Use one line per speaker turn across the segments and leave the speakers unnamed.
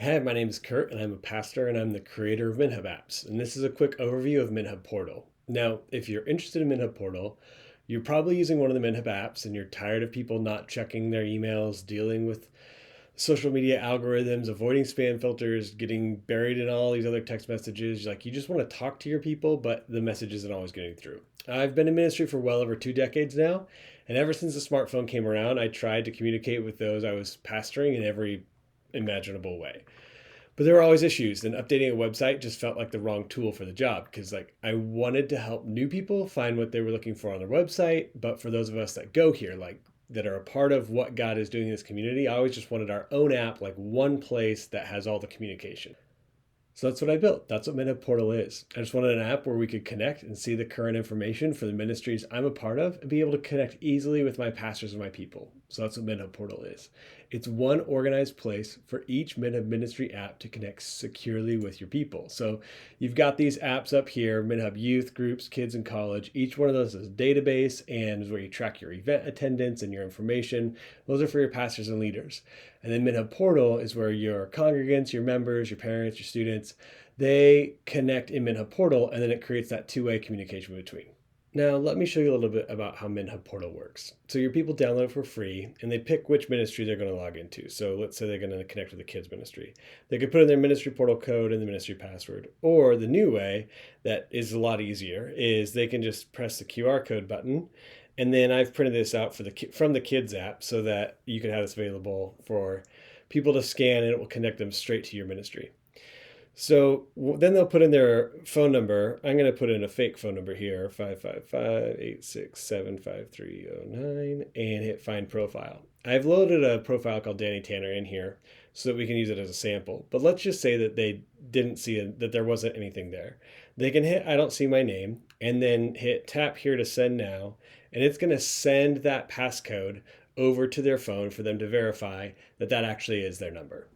Hey, my name is Kurt, and I'm a pastor, and I'm the creator of MinHub Apps. And this is a quick overview of MinHub Portal. Now, if you're interested in MinHub Portal, you're probably using one of the MinHub apps, and you're tired of people not checking their emails, dealing with social media algorithms, avoiding spam filters, getting buried in all these other text messages. Like, you just want to talk to your people, but the message isn't always getting through. I've been in ministry for well over 2 decades now, and ever since the smartphone came around, I tried to communicate with those I was pastoring in every imaginable way. But there were always issues, and updating a website just felt like the wrong tool for the job because I wanted to help new people find what they were looking for on their website, but for those of us that go here, that are a part of what God is doing in this community, I always just wanted our own app, like one place that has all the communication. So that's what I built. That's what MinHub Portal is. I just wanted an app where we could connect and see the current information for the ministries I'm a part of and be able to connect easily with my pastors and my people. So that's what MinHub Portal is. It's one organized place for each MinHub ministry app to connect securely with your people. So you've got these apps up here, MinHub Youth, Groups, Kids, and College. Each one of those is a database and is where you track your event attendance and your information. Those are for your pastors and leaders. And then MinHub Portal is where your congregants, your members, your parents, your students, they connect in MinHub Portal, and then it creates that two-way communication between. Now, let me show you a little bit about how MinHub Portal works. So your people download it for free, and they pick which ministry they're going to log into. So let's say they're going to connect with the kids ministry. They could put in their ministry portal code and the ministry password. Or the new way that is a lot easier is they can just press the QR code button. And then I've printed this out from the kids app so that you can have this available for people to scan, and it will connect them straight to your ministry. So then they'll put in their phone number. I'm going to put in a fake phone number here, 555-867-5309, and hit find profile. I've loaded a profile called Danny Tanner in here so that we can use it as a sample. But let's just say that they didn't see that there wasn't anything there. They can hit I don't see my name, and then hit tap here to send now, and it's going to send that passcode over to their phone for them to verify that that actually is their number.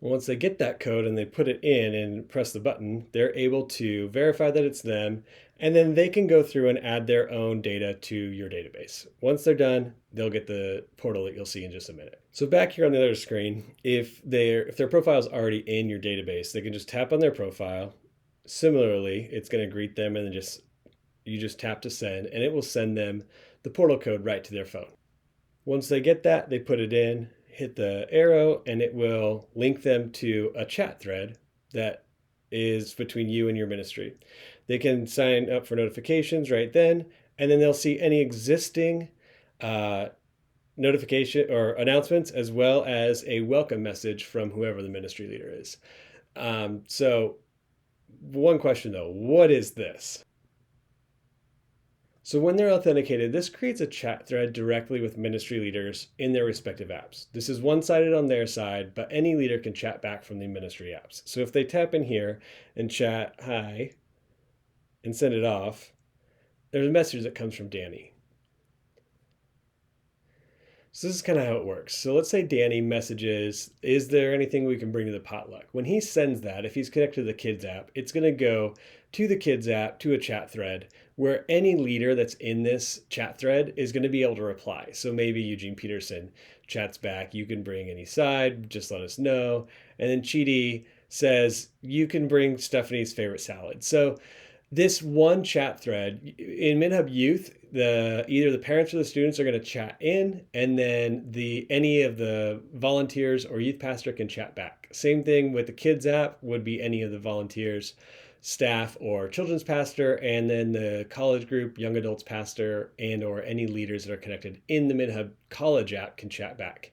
Once they get that code and they put it in and press the button, they're able to verify that it's them, and then they can go through and add their own data to your database. Once they're done, they'll get the portal that you'll see in just a minute. So back here on the other screen, if their profile is already in your database, they can just tap on their profile. Similarly, it's going to greet them, and then you just tap to send, and it will send them the portal code right to their phone. Once they get that, they put it in, hit the arrow, and it will link them to a chat thread that is between you and your ministry. They can sign up for notifications right then, and then they'll see any existing notification or announcements, as well as a welcome message from whoever the ministry leader is. So one question though, what is this? So when they're authenticated, this creates a chat thread directly with ministry leaders in their respective apps. This is one-sided on their side, but any leader can chat back from the ministry apps. So if they tap in here and chat hi and send it off, there's a message that comes from Danny. So this is kind of how it works. So let's say Danny messages, is there anything we can bring to the potluck? When he sends that, if he's connected to the kids app, it's going to go to the kids app, to a chat thread, where any leader that's in this chat thread is going to be able to reply. So maybe Eugene Peterson chats back, you can bring any side, just let us know. And then Chidi says, you can bring Stephanie's favorite salad. So this one chat thread in MinHub Youth, either the parents or the students are going to chat in, and then any of the volunteers or youth pastor can chat back. Same thing with the kids app, would be any of the volunteers, staff, or children's pastor, and then the college group, young adults pastor, and or any leaders that are connected in the MinHub College app can chat back.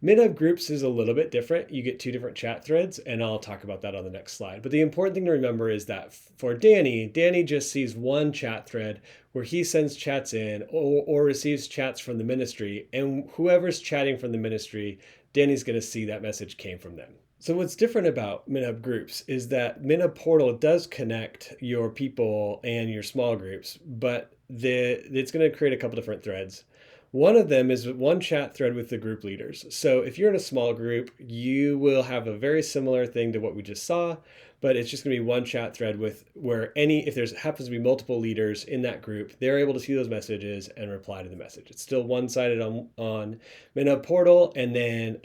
MinHub Groups is a little bit different. You get two different chat threads, and I'll talk about that on the next slide. But the important thing to remember is that for Danny just sees one chat thread where he sends chats in or receives chats from the ministry, and whoever's chatting from the ministry, Danny's going to see that message came from them. So what's different about MinHub Groups is that MinHub Portal does connect your people and your small groups, but it's going to create a couple different threads. One of them is one chat thread with the group leaders. So if you're in a small group, you will have a very similar thing to what we just saw, but it's just going to be one chat thread where if there's happens to be multiple leaders in that group, they're able to see those messages and reply to the message. It's still one-sided on MinHub Portal, and then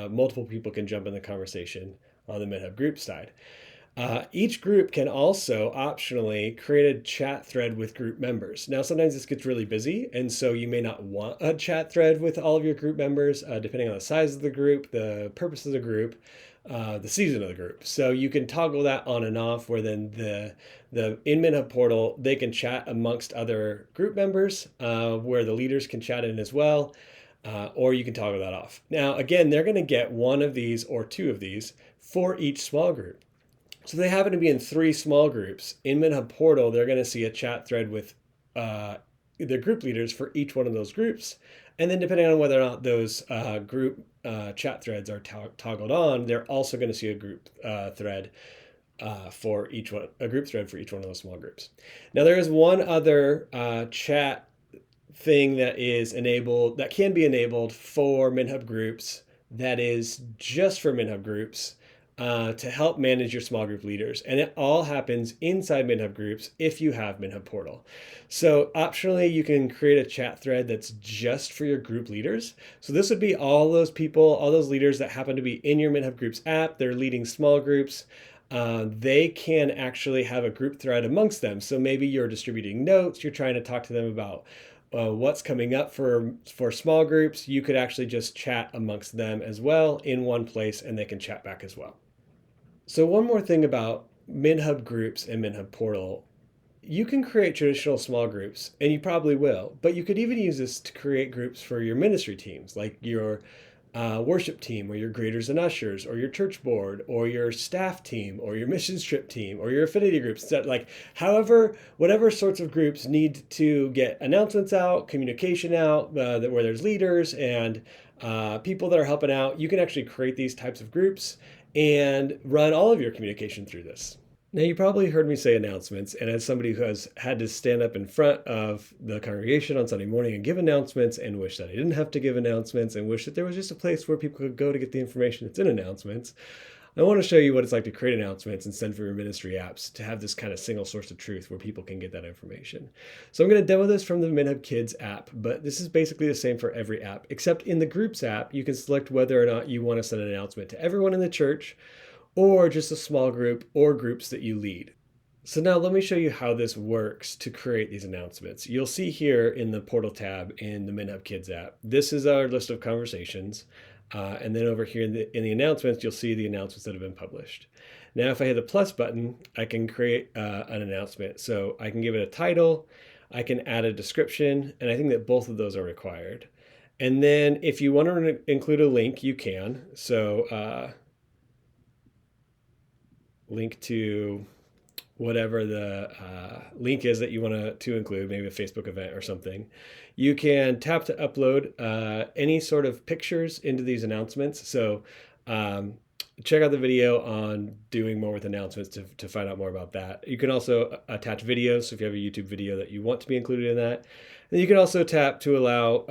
multiple people can jump in the conversation on the MinHub group side. Each group can also optionally create a chat thread with group members. Now, sometimes this gets really busy, and so you may not want a chat thread with all of your group members, depending on the size of the group, the purpose of the group, the season of the group. So you can toggle that on and off, where then the in MinHub Portal, they can chat amongst other group members, where the leaders can chat in as well. Or you can toggle that off. Now, again, they're going to get one of these or two of these for each small group. So they happen to be in 3 small groups. In MinHub Portal, they're going to see a chat thread with the group leaders for each one of those groups. And then depending on whether or not those group chat threads are toggled on, they're also going to see a group thread for each one, a group thread for each one of those small groups. Now there is one other chat thing that is enabled, that can be enabled for MinHub groups, that is just for MinHub groups, to help manage your small group leaders. And it all happens inside MinHub groups if you have MinHub Portal. So optionally, you can create a chat thread that's just for your group leaders. So this would be all those people, all those leaders that happen to be in your MinHub groups app. They're leading small groups. They can actually have a group thread amongst them. So maybe you're distributing notes, you're trying to talk to them about what's coming up for small groups. You could actually just chat amongst them as well in one place, and they can chat back as well. So one more thing about MinHub groups and MinHub Portal, you can create traditional small groups, and you probably will, but you could even use this to create groups for your ministry teams, like your worship team, or your greeters and ushers, or your church board, or your staff team, or your missions trip team, or your affinity groups. That, like, however, whatever sorts of groups need to get announcements out, communication out, where there's leaders and people that are helping out, you can actually create these types of groups and run all of your communication through this. Now, you probably heard me say announcements, and as somebody who has had to stand up in front of the congregation on Sunday morning and give announcements, and wish that I didn't have to give announcements, and wish that there was just a place where people could go to get the information that's in announcements, I want to show you what it's like to create announcements and send for your ministry apps to have this kind of single source of truth where people can get that information. So I'm going to demo this from the MinHub Kids app, but this is basically the same for every app, except in the Groups app, you can select whether or not you want to send an announcement to everyone in the church, or just a small group or groups that you lead. So now let me show you how this works to create these announcements. You'll see here in the Portal tab in the MinHub Kids app, this is our list of conversations. And then over here in the announcements, you'll see the announcements that have been published. Now, if I hit the plus button, I can create an announcement. So I can give it a title, I can add a description, and I think that both of those are required. And then if you want to include a link, you can. So link to whatever the link is that you want to include, maybe a Facebook event or something. You can tap to upload any sort of pictures into these announcements. So check out the video on doing more with announcements to find out more about that. You can also attach videos. So if you have a YouTube video that you want to be included in that, then you can also tap to allow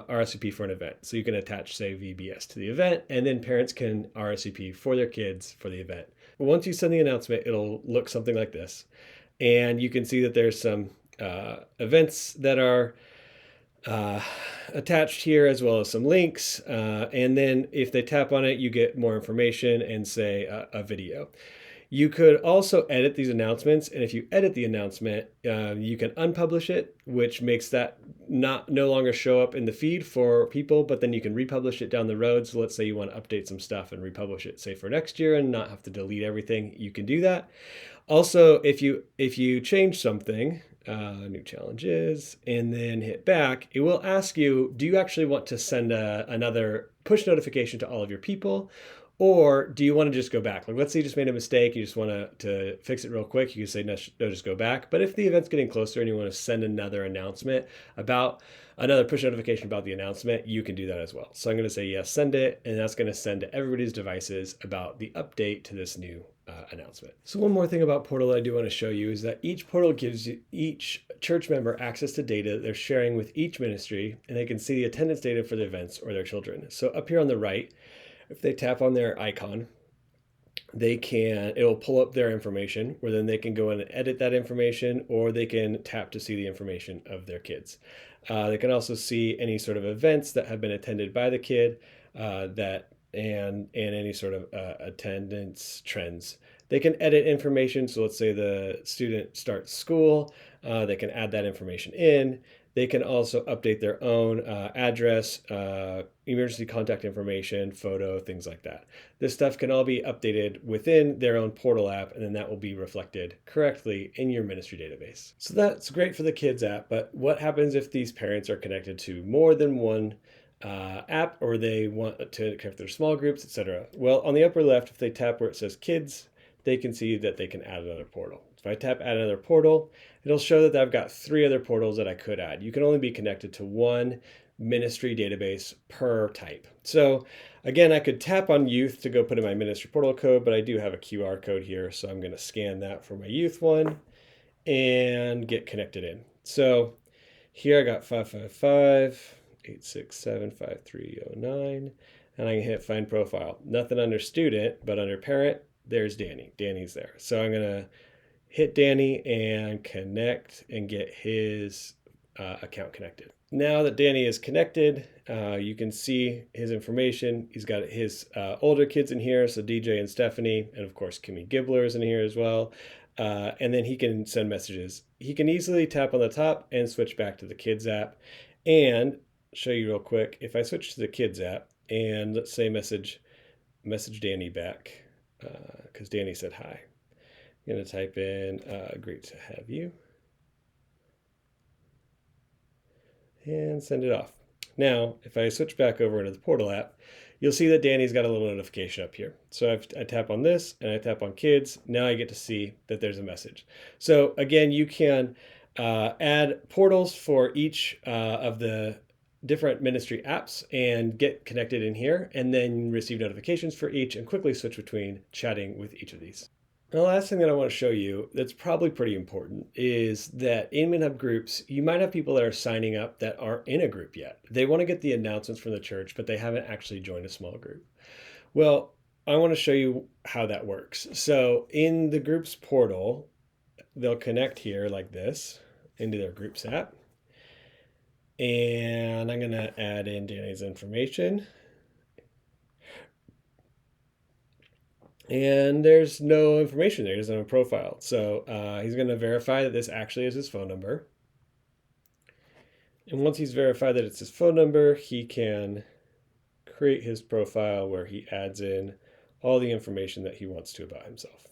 RSVP for an event. So you can attach, say, VBS to the event, and then parents can RSVP for their kids for the event. Once you send the announcement, it'll look something like this. And you can see that there's some events that are attached here, as well as some links. And then if they tap on it, you get more information and, say, a video. You could also edit these announcements, and if you edit the announcement, you can unpublish it, which makes that no longer show up in the feed for people, but then you can republish it down the road. So let's say you want to update some stuff and republish it, say, for next year, and not have to delete everything, you can do that. Also, if you change something, new challenges, and then hit back, it will ask you, do you actually want to send another push notification to all of your people? Or do you want to just go back? Like, let's say you just made a mistake, you just want to fix it real quick, you can say, no, just go back. But if the event's getting closer and you want to send another announcement about, another push notification about the announcement, you can do that as well. So I'm going to say, yes, send it, and that's going to send to everybody's devices about the update to this new announcement. So one more thing about Portal I do want to show you is that each portal gives each church member access to data that they're sharing with each ministry, and they can see the attendance data for the events or their children. So up here on the right, if they tap on their icon, it'll pull up their information, where then they can go in and edit that information, or they can tap to see the information of their kids. They can also see any sort of events that have been attended by the kid that and any sort of attendance trends. They can edit information. So let's say the student starts school, they can add that information in. They can also update their own address, emergency contact information, photo, things like that. This stuff can all be updated within their own portal app, and then that will be reflected correctly in your ministry database. So that's great for the kids app, but what happens if these parents are connected to more than one app, or they want to connect their small groups, etc.? Well, on the upper left, if they tap where it says kids, they can see that they can add another portal. If I tap add another portal, it'll show that I've got 3 other portals that I could add. You can only be connected to one ministry database per type. So again, I could tap on youth to go put in my ministry portal code, but I do have a QR code here. So I'm going to scan that for my youth one and get connected in. So here I got 555-867-5309, and I can hit find profile. Nothing under student, but under parent, there's Danny. Danny's there. So I'm going to hit Danny and connect and get his account connected. Now that Danny is connected, you can see his information. He's got his older kids in here, so DJ and Stephanie, and of course Kimmy Gibbler is in here as well. And then he can send messages. He can easily tap on the top and switch back to the kids app. And show you real quick, if I switch to the kids app and let's say message Danny back, because Danny said hi. I'm going to type in, great to have you, and send it off. Now, if I switch back over into the portal app, you'll see that Danny's got a little notification up here. So I tap on this and I tap on kids. Now I get to see that there's a message. So again, you can add portals for each of the different ministry apps and get connected in here, and then receive notifications for each and quickly switch between chatting with each of these. The last thing that I want to show you that's probably pretty important is that in MinHub groups, you might have people that are signing up that aren't in a group yet. They want to get the announcements from the church, but they haven't actually joined a small group. Well, I want to show you how that works. So in the groups portal, they'll connect here like this into their groups app. And I'm going to add in Danny's information. And there's no information there. He doesn't have a profile. So he's going to verify that this actually is his phone number. And once he's verified that it's his phone number, he can create his profile where he adds in all the information that he wants to about himself.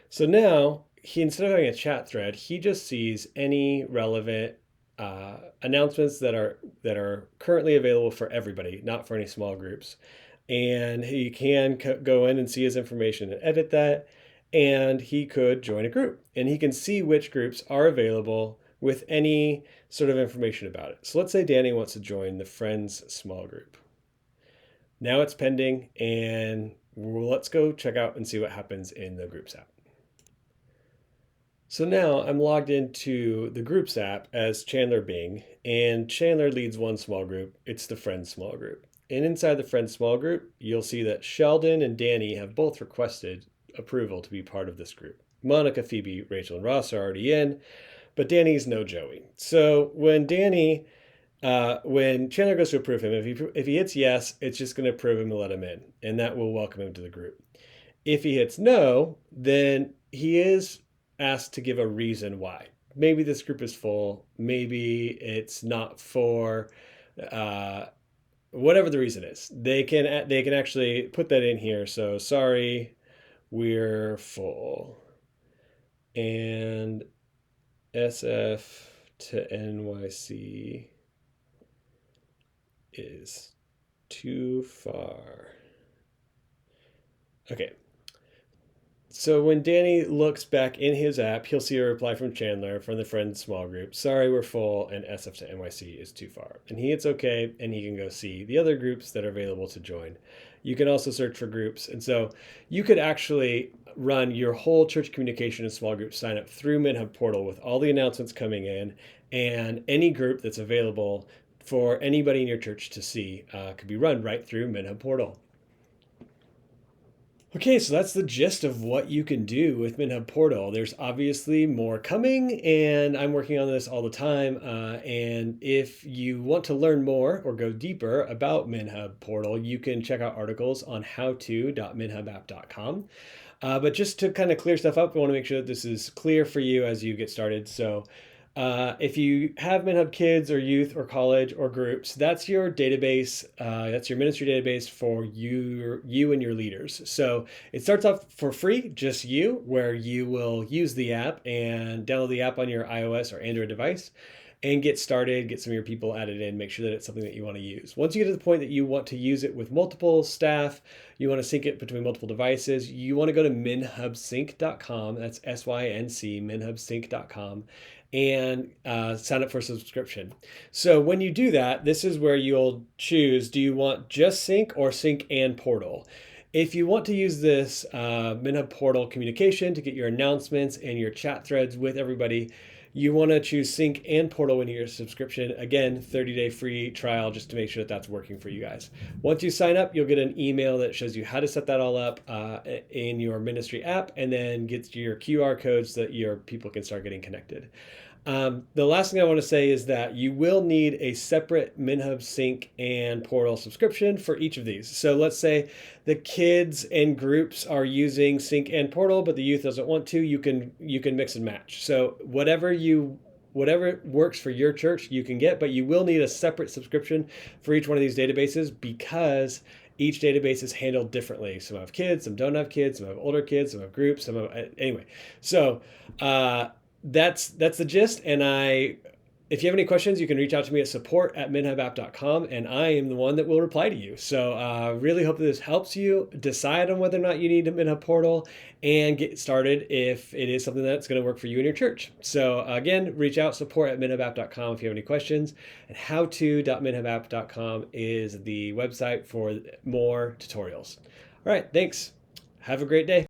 So now, instead of having a chat thread, he just sees any relevant announcements that are currently available for everybody, not for any small groups. And he can go in and see his information and edit that, and he could join a group, and he can see which groups are available with any sort of information about it. So let's say Danny wants to join the Friends small group. Now it's pending, and let's go check out and see what happens in the Groups app. So now I'm logged into the Groups app as Chandler Bing, and Chandler leads one small group. It's the Friends small group. And inside the Friends small group, you'll see that Sheldon and Danny have both requested approval to be part of this group. Monica, Phoebe, Rachel, and Ross are already in, but Danny's no Joey. So when Chandler goes to approve him, if he hits yes, it's just going to approve him and let him in, and that will welcome him to the group. If he hits no, then he is asked to give a reason why. Maybe this group is full. Maybe it's not for... whatever the reason is, they can actually put that in here. So sorry, we're full, and SF to NYC is too far. Okay. So when Danny looks back in his app, he'll see a reply from Chandler from the Friends small group. Sorry, we're full, and SF to NYC is too far. And he hits OK, and he can go see the other groups that are available to join. You can also search for groups. And so you could actually run your whole church communication and small group sign up through MinHub Portal with all the announcements coming in, and any group that's available for anybody in your church to see could be run right through MinHub Portal. Okay, so that's the gist of what you can do with MinHub Portal. There's obviously more coming, and I'm working on this all the time. And if you want to learn more or go deeper about MinHub Portal, you can check out articles on howto.minhubapp.com. But just to kind of clear stuff up, I want to make sure that this is clear for you as you get started. So if you have MinHub Kids or Youth or College or Groups, that's your database. That's your ministry database for you and your leaders. So it starts off for free, just you, where you will use the app and download the app on your iOS or Android device and get started, get some of your people added in, make sure that it's something that you want to use. Once you get to the point that you want to use it with multiple staff, you want to sync it between multiple devices, you want to go to minhubsync.com, that's SYNC, minhubsync.com, and sign up for a subscription. So when you do that, this is where you'll choose, do you want just sync or sync and portal? If you want to use this MinHub Portal communication to get your announcements and your chat threads with everybody, you want to choose Sync and Portal when you get a subscription. Again, 30-day free trial just to make sure that that's working for you guys. Once you sign up, you'll get an email that shows you how to set that all up in your ministry app, and then gets your QR codes so that your people can start getting connected. The last thing I want to say is that you will need a separate MinHub Sync and Portal subscription for each of these. So let's say the kids and groups are using Sync and Portal, but the youth doesn't want to. You can mix and match. So whatever works for your church, you can get, but you will need a separate subscription for each one of these databases because each database is handled differently. Some have kids, some don't have kids, some have older kids, some have groups, some have anyway. So that's the gist. And if you have any questions, you can reach out to me at support@minhubapp.com, and I am the one that will reply to you. So really hope that this helps you decide on whether or not you need a MinHub Portal and get started if it is something that's going to work for you and your church. So again, reach out, support@minhubapp.com if you have any questions, and howto.minhubapp.com is the website for more tutorials. All right, thanks. Have a great day.